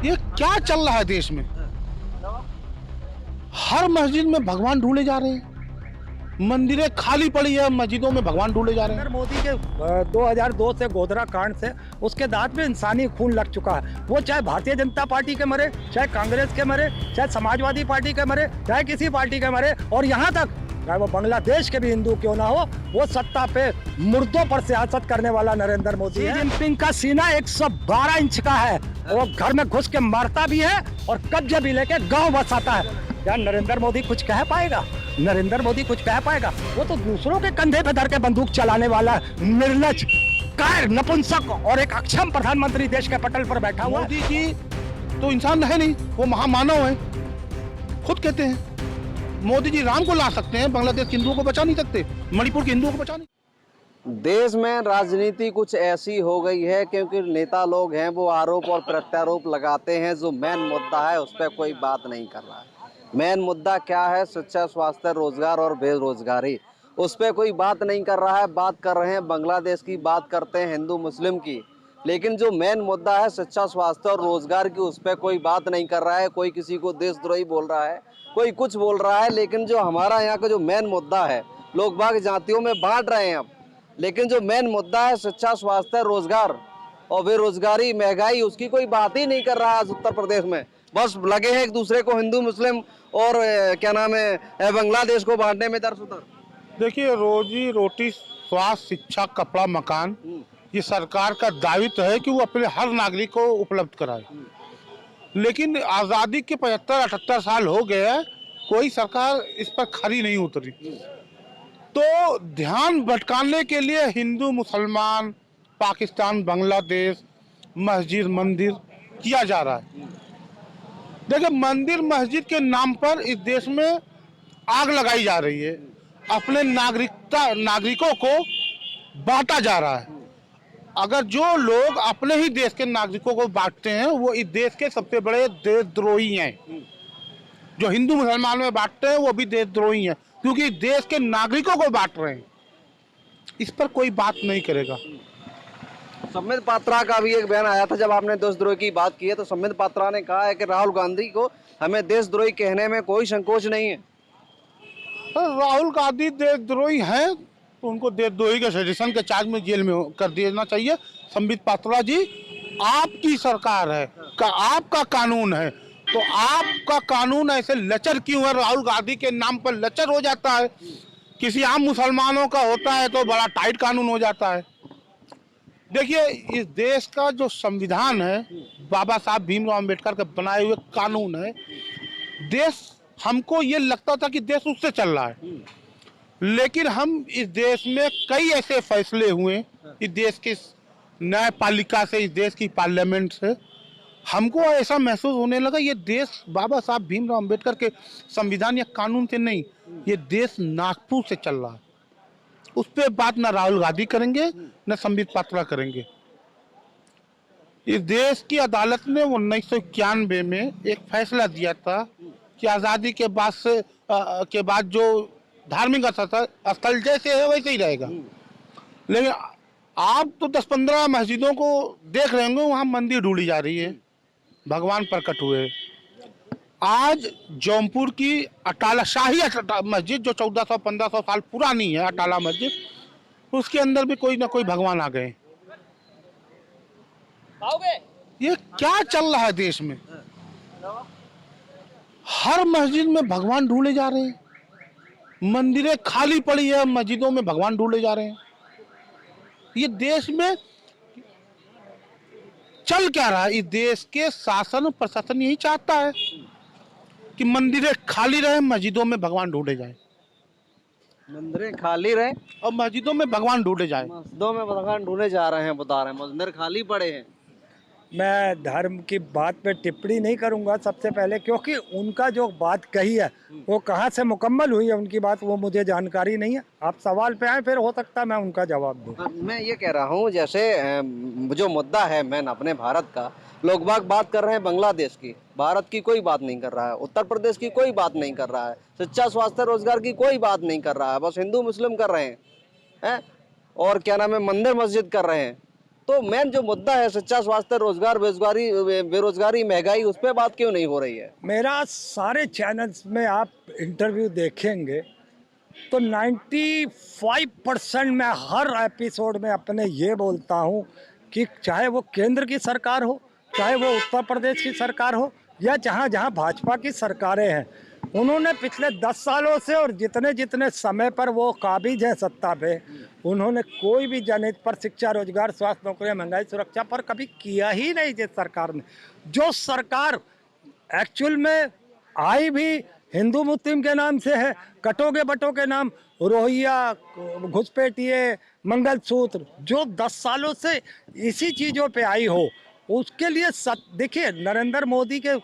ये क्या चल रहा है देश में? हर मस्जिद में भगवान ढूंढे जा रहे हैं, मंदिरें खाली पड़ी है, मस्जिदों में भगवान ढूंढे जा रहे हैं। मोदी के 2002 से गोधरा कांड से उसके बाद में इंसानी खून लग चुका है। वो चाहे भारतीय जनता पार्टी के मरे, चाहे कांग्रेस के मरे, चाहे समाजवादी पार्टी के मरे, चाहे किसी पार्टी के मरे, और यहाँ तक चाहे वो बांग्लादेश के भी हिंदू क्यों ना हो, वो सत्ता पे मुर्दों पर सियासत करने वाला नरेंद्र मोदी है। जिनपिंग का सीना 112 इंच का है, वो घर में घुस के मारता भी है और कब्जे भी लेके गांव बसाता है। क्या नरेंद्र मोदी कुछ कह पाएगा? नरेंद्र मोदी कुछ कह पाएगा? वो तो दूसरों के कंधे पे धर के बंदूक चलाने वाला निर्लज, कायर, नपुंसक और एक अक्षम प्रधानमंत्री देश के पटल पर बैठा हुआ। मोदी जी तो इंसान है नहीं, वो महामानव है, खुद कहते हैं। मोदी जी राम को ला सकते हैं, बांग्लादेश के हिंदुओं को बचा नहीं सकते, मणिपुर के हिंदुओं को बचा नहीं। देश में राजनीति कुछ ऐसी हो गई है क्योंकि नेता लोग हैं वो आरोप और प्रत्यारोप लगाते हैं, जो मेन मुद्दा है उस पर कोई बात नहीं कर रहा है। मेन मुद्दा क्या है? शिक्षा, स्वास्थ्य, रोजगार और बेरोजगारी, उस पर कोई बात नहीं कर रहा है। बात कर रहे हैं बांग्लादेश की, बात करते हैं हिंदू मुस्लिम की, लेकिन जो मेन मुद्दा है शिक्षा, स्वास्थ्य और रोजगार की, उस पर कोई बात नहीं कर रहा है। कोई किसी को देशद्रोही बोल रहा है, कोई कुछ बोल रहा है, लेकिन जो हमारा यहाँ का जो मेन मुद्दा है, लोग बाग जातियों में बांट रहे हैं अब, लेकिन जो मेन मुद्दा है शिक्षा, स्वास्थ्य, रोजगार और बेरोजगारी, महंगाई, उसकी कोई बात ही नहीं कर रहा है उत्तर प्रदेश में। बस लगे हैं एक दूसरे को हिंदू मुस्लिम और क्या नाम है बांग्लादेश को बांटने में दरसुतर। देखिए, रोजी रोटी, स्वास्थ्य, शिक्षा, कपड़ा, मकान, ये सरकार का दायित्व है कि वो अपने हर नागरिक को उपलब्ध कराए। लेकिन आज़ादी के 75-78 साल हो गए हैं, कोई सरकार इस पर खरी नहीं उतरी। तो ध्यान भटकाने के लिए हिंदू मुसलमान, पाकिस्तान, बांग्लादेश, मस्जिद, मंदिर किया जा रहा है। देखिए, मंदिर मस्जिद के नाम पर इस देश में आग लगाई जा रही है, अपने नागरिकों को बांटा जा रहा है। अगर जो लोग अपने ही देश के नागरिकों को बांटते हैं, वो इस देश के सबसे बड़े देशद्रोही हैं। जो हिंदू मुसलमान में बांटते हैं वो भी देशद्रोही हैं, क्योंकि देश के नागरिकों को बांट रहे हैं। इस पर कोई बात नहीं करेगा। संबित पात्रा का भी एक बयान आया था, जब आपने देशद्रोही की बात की है तो संबित पात्रा ने कहा है कि राहुल गांधी को हमें देशद्रोही कहने में कोई संकोच नहीं है। तो राहुल गांधी देशद्रोही हैं तो उनको देशद्रोही के सेडिशन के चार्ज में जेल में कर देना चाहिए। संबित पात्रा जी, आपकी सरकार है, आपका कानून है, तो आपका कानून ऐसे लचर क्यों है? राहुल गांधी के नाम पर लचर हो जाता है, किसी आम मुसलमानों का होता है तो बड़ा टाइट कानून हो जाता है। देखिए, इस देश का जो संविधान है, बाबा साहब भीमराव अंबेडकर के बनाए हुए कानून है। देश, हमको ये लगता था कि देश उससे चल रहा है, लेकिन हम इस देश में कई ऐसे फैसले हुए, इस देश की न्यायपालिका से, इस देश की पार्लियामेंट से, हमको ऐसा महसूस होने लगा ये देश बाबा साहब भीमराव अंबेडकर के संविधान या कानून से नहीं, ये देश नागपुर से चल रहा है। उस पर बात ना राहुल गांधी करेंगे न संबित पात्रा करेंगे। इस देश की अदालत ने 1991 में एक फैसला दिया था कि आज़ादी के बाद जो धार्मिक स्थल जैसे है वैसे ही रहेगा। लेकिन आप तो 10-15 मस्जिदों को देख रहे होंगे, वहाँ मंदिर ढूंढी जा रही है, भगवान प्रकट हुए। आज जौनपुर की अटाला शाही मस्जिद, जो 1400-1500 साल पुरानी है, अटाला मस्जिद, उसके अंदर भी कोई ना कोई भगवान आ गए। ये क्या चल रहा है देश में? हर मस्जिद में भगवान ढूंढे जा रहे हैं, मंदिरें खाली पड़ी है, मस्जिदों में भगवान ढूंढे जा रहे हैं। ये देश में चल क्या रहा है? इस देश के शासन प्रशासन यही चाहता है कि मंदिरें खाली रहे, मस्जिदों में भगवान ढूंढे जाए। मंदिरें खाली रहे और मस्जिदों में भगवान ढूंढे जाए। मस्जिदों में भगवान ढूंढे जा रहे हैं, बता रहे हैं मंदिर खाली पड़े हैं। मैं धर्म की बात पे टिप्पणी नहीं करूंगा सबसे पहले, क्योंकि उनका जो बात कही है वो कहाँ से मुकम्मल हुई है उनकी बात, वो मुझे जानकारी नहीं है। आप सवाल पे आए, फिर हो सकता है मैं उनका जवाब दूं। मैं ये कह रहा हूँ, जैसे जो मुद्दा है मैन अपने भारत का, लोग बात कर रहे हैं बांग्लादेश की, भारत की कोई बात नहीं कर रहा है, उत्तर प्रदेश की कोई बात नहीं कर रहा है, शिक्षा, स्वास्थ्य, रोजगार की कोई बात नहीं कर रहा है, बस हिंदू मुस्लिम कर रहे हैं, और क्या नाम है मंदिर मस्जिद कर रहे हैं। तो मेन जो मुद्दा है शिक्षा, स्वास्थ्य, रोजगार, बेरोजगारी, महंगाई, उस पर बात क्यों नहीं हो रही है? मेरा सारे चैनल्स में आप इंटरव्यू देखेंगे तो 95% मैं हर एपिसोड में अपने ये बोलता हूँ कि चाहे वो केंद्र की सरकार हो, चाहे वो उत्तर प्रदेश की सरकार हो, या जहाँ जहाँ भाजपा की सरकारें हैं, उन्होंने पिछले 10 सालों से और जितने जितने समय पर वो काबिज हैं सत्ता पे, उन्होंने कोई भी जनहित पर, शिक्षा, रोजगार, स्वास्थ्य, नौकरियाँ, महंगाई, सुरक्षा पर कभी किया ही नहीं जिस सरकार ने। जो सरकार एक्चुअल में आई भी हिंदू मुस्लिम के नाम से है, कटोगे बटो के नाम, रोहिया, घुसपैठिए, मंगलसूत्र, जो 10 सालों से इसी चीज़ों पे आई हो, उसके लिए देखिए नरेंद्र मोदी के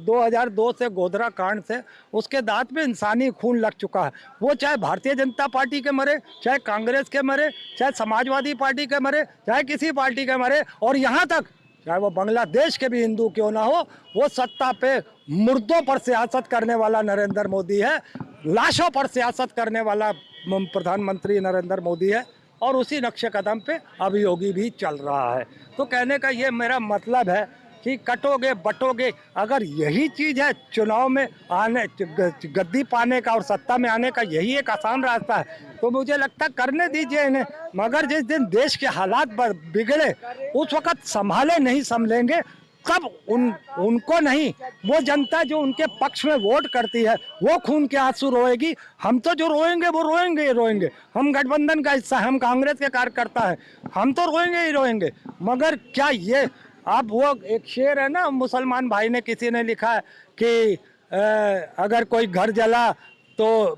2002 से गोधरा कांड से उसके दांत में इंसानी खून लग चुका है। वो चाहे भारतीय जनता पार्टी के मरे, चाहे कांग्रेस के मरे, चाहे समाजवादी पार्टी के मरे, चाहे किसी पार्टी के मरे, और यहाँ तक चाहे वो बांग्लादेश के भी हिंदू क्यों ना हो, वो सत्ता पे मुर्दों पर सियासत करने वाला नरेंद्र मोदी है, लाशों पर सियासत करने वाला प्रधानमंत्री नरेंद्र मोदी है, और उसी नक्शे कदम पे अभियोगी भी चल रहा है। तो कहने का ये मेरा मतलब है कि कटोगे बटोगे, अगर यही चीज़ है चुनाव में आने, गद्दी पाने का और सत्ता में आने का यही एक आसान रास्ता है, तो मुझे लगता है करने दीजिए इन्हें। मगर जिस दिन देश के हालात बिगड़े, उस वक्त संभाले नहीं संभलेंगे, तब उनको नहीं, वो जनता जो उनके पक्ष में वोट करती है वो खून के आंसू रोएगी। हम तो जो रोएंगे वो रोएंगे ही रोएंगे, हम गठबंधन का हिस्सा, हम कांग्रेस के कार्यकर्ता हैं, हम तो रोएंगे ही रोएंगे। मगर क्या ये अब वो एक शेर है ना, मुसलमान भाई ने, किसी ने लिखा है कि अगर कोई घर जला तो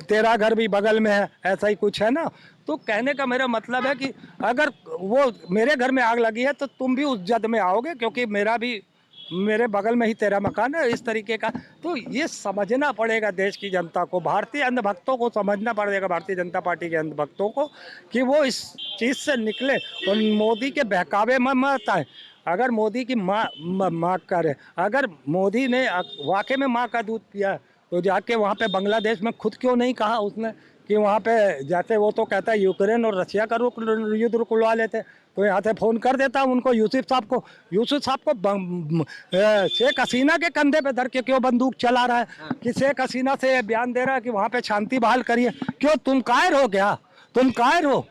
तेरा घर भी बगल में है, ऐसा ही कुछ है ना। तो कहने का मेरा मतलब है कि अगर वो मेरे घर में आग लगी है तो तुम भी उस जद में आओगे, क्योंकि मेरे बगल में ही तेरा मकान है, इस तरीके का। तो ये समझना पड़ेगा देश की जनता को, भारतीय अंधभक्तों को समझना पड़ेगा, भारतीय जनता पार्टी के अंधभक्तों को, कि वो इस चीज़ से निकले और मोदी के बहकावे में मत आए। अगर मोदी की माँ करे, अगर मोदी ने वाकई में माँ का दूध पिया, तो जाके वहाँ पे बांग्लादेश में खुद क्यों नहीं कहा उसने कि वहाँ पे, जैसे वो तो कहता है यूक्रेन और रशिया का युद्ध रुकवा लेते, तो यहाँ से फ़ोन कर देता उनको, यूसुफ साहब को शेख हसीना के कंधे पे धर के क्यों बंदूक चला रहा है, कि शेख हसीना से बयान दे रहा है कि वहाँ पे शांति बहाल करिए। क्यों तुम कायर हो? क्या तुम कायर हो?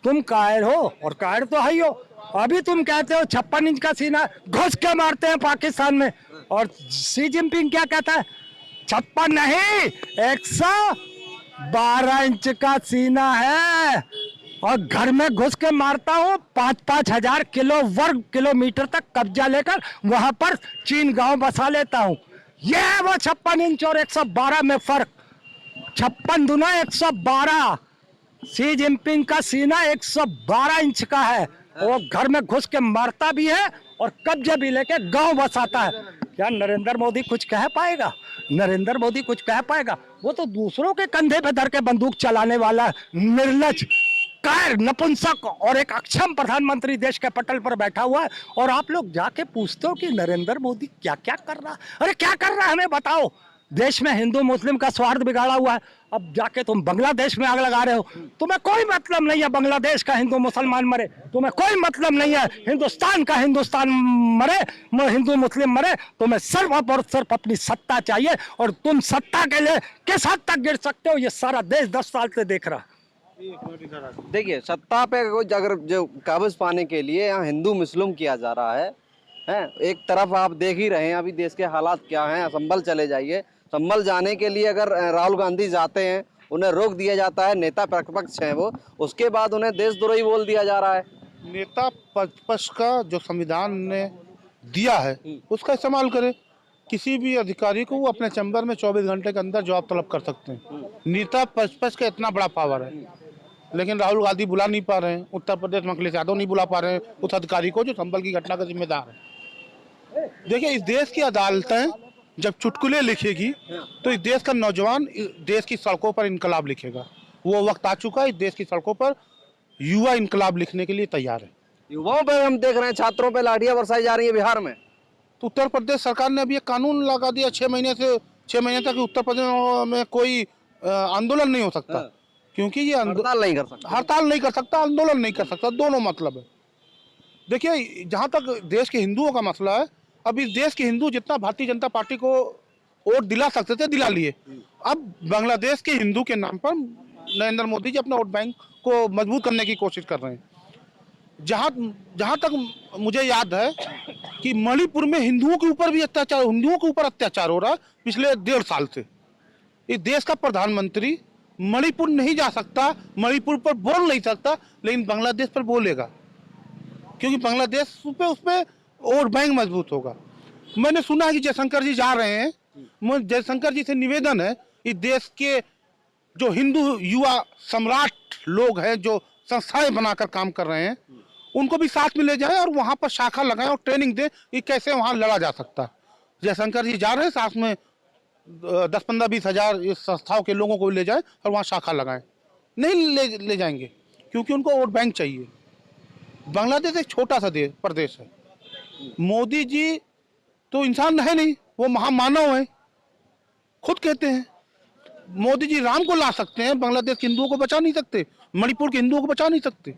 तुम कायर हो, और कायर तो है ही हो। अभी तुम कहते हो 56 इंच का सीना, घुस के मारते हैं पाकिस्तान में, और शी जिनपिंग क्या कहता है? 56 नहीं, 112 इंच का सीना है, और घर में घुस के मारता हूँ। 5-5 हजार वर्ग किलोमीटर तक कब्जा लेकर वहां पर चीन गांव बसा लेता हूँ। ये है वो 56 इंच और 112 में फर्क। 56 दुना 112। शी जिनपिंग का सीना 112 इंच का है, वो घर में घुस के मारता भी है और कब्जे भी लेके गांव बसाता है। क्या नरेंद्र मोदी कुछ कह पाएगा? नरेंद्र मोदी कुछ कह पाएगा? वो तो दूसरों के कंधे पे धर के बंदूक चलाने वाला निर्लज, कायर, नपुंसक और एक अक्षम प्रधानमंत्री देश के पटल पर बैठा हुआ है। और आप लोग जाके पूछते हो कि नरेंद्र मोदी क्या क्या कर रहा है। अरे क्या कर रहा है हमें बताओ। देश में हिंदू मुस्लिम का स्वार्थ बिगाड़ा हुआ है, अब जाके तुम बांग्लादेश में आग लगा रहे हो। तुम्हें कोई मतलब नहीं है बांग्लादेश का हिंदू मुसलमान मरे, तुम्हें कोई मतलब नहीं है हिंदुस्तान का हिंदुस्तान मरे, हिंदू मुस्लिम मरे। तुम्हें सिर्फ और सिर्फ अपनी सत्ता चाहिए, और तुम सत्ता के लिए किस हद तक गिर सकते हो ये सारा देश 10 साल से देख रहा है। देखिए, सत्ता पे अगर जो काबिज पाने के लिए यहाँ हिंदू मुस्लिम किया जा रहा है, एक तरफ आप देख ही रहे हैं अभी देश के हालात क्या हैं। संभल चले जाइए, संभल जाने के लिए अगर राहुल गांधी जाते हैं, उन्हें रोक दिया जाता है, नेता प्रतिपक्ष हैं वो, उसके बाद उन्हें देशद्रोही बोल दिया जा रहा है। नेता प्रतिपक्ष का जो संविधान ने दिया है उसका इस्तेमाल करे। किसी भी अधिकारी को वो अपने चैम्बर में 24 घंटे के अंदर जवाब तलब कर सकते हैं। नेता प्रतिपक्ष का इतना बड़ा पावर है, लेकिन राहुल गांधी बुला नहीं पा रहे हैं, उत्तर प्रदेश में अखिलेश यादव नहीं बुला पा रहे हैं उस अधिकारी को जो संभल की घटना का जिम्मेदार है। देखिए, इस देश की अदालतें जब चुटकुले लिखेगी तो इस देश का नौजवान देश की सड़कों पर इनकलाब लिखेगा। वो वक्त आ चुका है, इस देश की सड़कों पर युवा इनकलाब लिखने के लिए तैयार है। युवाओं पर हम देख रहे हैं छात्रों पर लाठियां बरसाई जा रही है बिहार में। तो उत्तर प्रदेश सरकार ने अभी एक कानून लगा दिया, 6 महीने तक उत्तर प्रदेश में कोई आंदोलन नहीं हो सकता, क्योंकि ये हड़ताल नहीं कर सकता, आंदोलन नहीं कर सकता, दोनों मतलब है। देखिए, जहाँ तक देश के हिंदुओं का मसला है, अब इस देश के हिंदू जितना भारतीय जनता पार्टी को वोट दिला सकते थे दिला लिए। अब बांग्लादेश के हिंदू के नाम पर नरेंद्र मोदी जी अपना वोट बैंक को मजबूत करने की कोशिश कर रहे हैं। जहाँ जहाँ तक मुझे याद है कि मणिपुर में हिंदुओं के ऊपर भी अत्याचार, हिंदुओं के ऊपर अत्याचार हो रहा है पिछले 1.5 साल से। इस देश का प्रधानमंत्री मणिपुर नहीं जा सकता, मणिपुर पर बोल नहीं सकता, लेकिन बांग्लादेश पर बोलेगा, क्योंकि बांग्लादेश उस पे वोट बैंक मजबूत होगा। मैंने सुना है कि जयशंकर जी जा रहे हैं। जयशंकर जी से निवेदन है, इस देश के जो हिंदू युवा सम्राट लोग हैं, जो संस्थाएं बनाकर काम कर रहे हैं, उनको भी साथ में ले जाएं और वहां पर शाखा लगाएं और ट्रेनिंग दें कि कैसे वहां लड़ा जा सकता है। जयशंकर जी जा रहे हैं, साथ में 10-15-20 हजार इस संस्थाओं के लोगों को ले जाएं और वहां शाखा लगाएं। नहीं ले जाएंगे, क्योंकि उनको वोट बैंक चाहिए। बांग्लादेश एक छोटा सा प्रदेश है। मोदी जी तो इंसान है नहीं, वो महामानव है, खुद कहते हैं। मोदी जी राम को ला सकते हैं, बांग्लादेश के हिंदुओं को बचा नहीं सकते, मणिपुर के हिंदुओं को बचा नहीं सकते।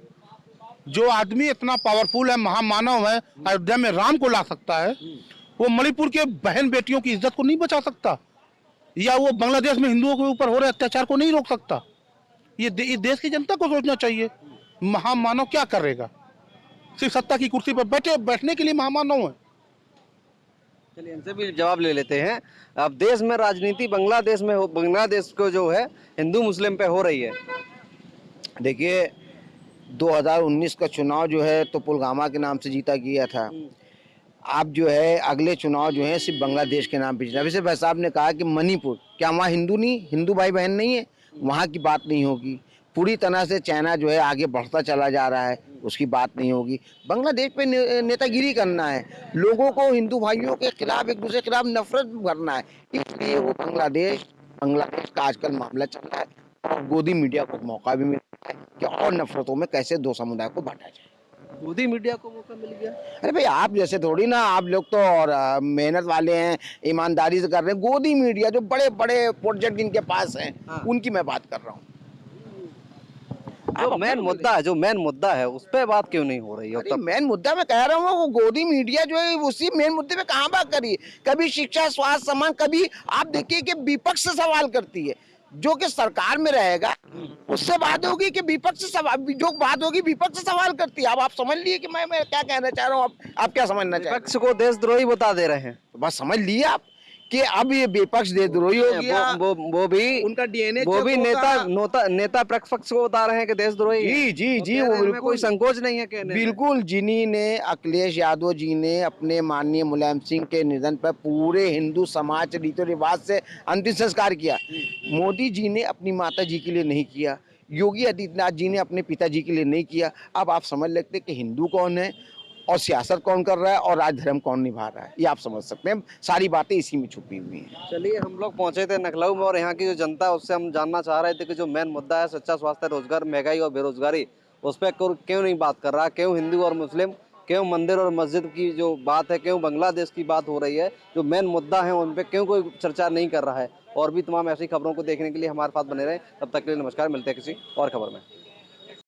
जो आदमी इतना पावरफुल है, महामानव है, अयोध्या में राम को ला सकता है, वो मणिपुर के बहन बेटियों की इज्जत को नहीं बचा सकता, या वो बांग्लादेश में हिंदुओं के ऊपर हो रहे अत्याचार को नहीं रोक सकता। ये देश की जनता को सोचना चाहिए, महामानव क्या करेगा? सिर्फ सत्ता की कुर्सी पर बैठने के लिए महामानव है। चलिए इनसे भी जवाब ले लेते हैं। अब देश में राजनीति बांग्लादेश को जो है हिंदू मुस्लिम पे हो रही है। देखिए 2019 का चुनाव जो है तो पुलवामा के नाम से जीता गया था। अब जो है अगले चुनाव जो है सिर्फ बांग्लादेश के नाम पे जीता। वैसे भाई साहब ने कहा कि मणिपुर, क्या वहाँ हिंदू भाई बहन नहीं है? वहाँ की बात नहीं होगी। पूरी तरह से चाइना जो है आगे बढ़ता चला जा रहा है, उसकी बात नहीं होगी। बांग्लादेश पे नेतागिरी करना है, लोगों को हिंदू भाइयों के खिलाफ, एक दूसरे के खिलाफ नफरत भरना है, इसलिए वो बांग्लादेश का आजकल मामला चल रहा है। और गोदी मीडिया को मौका भी मिल रहा है कि और नफरतों में कैसे दो समुदाय को बांटा जाए। मोदी मीडिया को मौका मिल गया। अरे भाई आप जैसे थोड़ी ना, आप लोग तो और मेहनत वाले हैं, ईमानदारी से कर रहे हैं। गोदी मीडिया जो बड़े बड़े प्रोजेक्ट जिनके पास हैं, हाँ। उनकी मैं बात कर रहा हूँ। जो मेन मुद्दा है उस पर बात क्यों नहीं हो रही है? मेन मुद्दा मैं कह रहा हूँ, वो गोदी मीडिया जो है उसी मेन मुद्दे पे कहाँ बात करी? कभी शिक्षा, स्वास्थ्य, सम्मान, कभी आप देखिए कि विपक्ष से सवाल करती है। जो कि सरकार में रहेगा उससे बात होगी कि विपक्ष से सवाल, जो बात होगी विपक्ष से सवाल करती है। अब आप समझ लिए कि मैं क्या कहना चाह रहा हूँ, आप क्या समझना चाह रहे हैं? विपक्ष को देशद्रोही बता दे रहे हैं। तो बस समझ लिए आप कि अब ये विपक्ष देशद्रोही हो गया। वो भी उनका डीएनए वो भी नेता प्रतिपक्ष को बता रहे हैं कि देशद्रोही है। जी वो वो बिल्कुल कोई संकोच नहीं है कहने में। बिल्कुल। जिन्हीं ने, अखिलेश यादव जी ने अपने माननीय मुलायम सिंह के निधन पर पूरे हिंदू समाज रीति रिवाज से अंतिम संस्कार किया। मोदी जी ने अपनी माता जी के लिए नहीं किया, योगी आदित्यनाथ जी ने अपने पिताजी के लिए नहीं किया। अब आप समझ लेते कि हिंदू कौन है और सियासत कौन कर रहा है और राज धर्म कौन निभा रहा है, ये आप समझ सकते हैं। सारी बातें इसी में छुपी हुई हैं। चलिए हम लोग पहुंचे थे लखनऊ में और यहाँ की जो जनता है उससे हम जानना चाह रहे थे कि जो मेन मुद्दा है सच्चा स्वास्थ्य, रोजगार, महंगाई और बेरोजगारी, उस पर क्यों नहीं बात कर रहा? क्यों हिंदू और मुस्लिम, क्यों मंदिर और मस्जिद की जो बात है, क्यों बांग्लादेश की बात हो रही है? जो मेन मुद्दा है उन पर क्यों कोई चर्चा नहीं कर रहा है? और भी तमाम ऐसी खबरों को देखने के लिए हमारे साथ बने रहें। तब तक के लिए नमस्कार, मिलते हैं किसी और खबर में।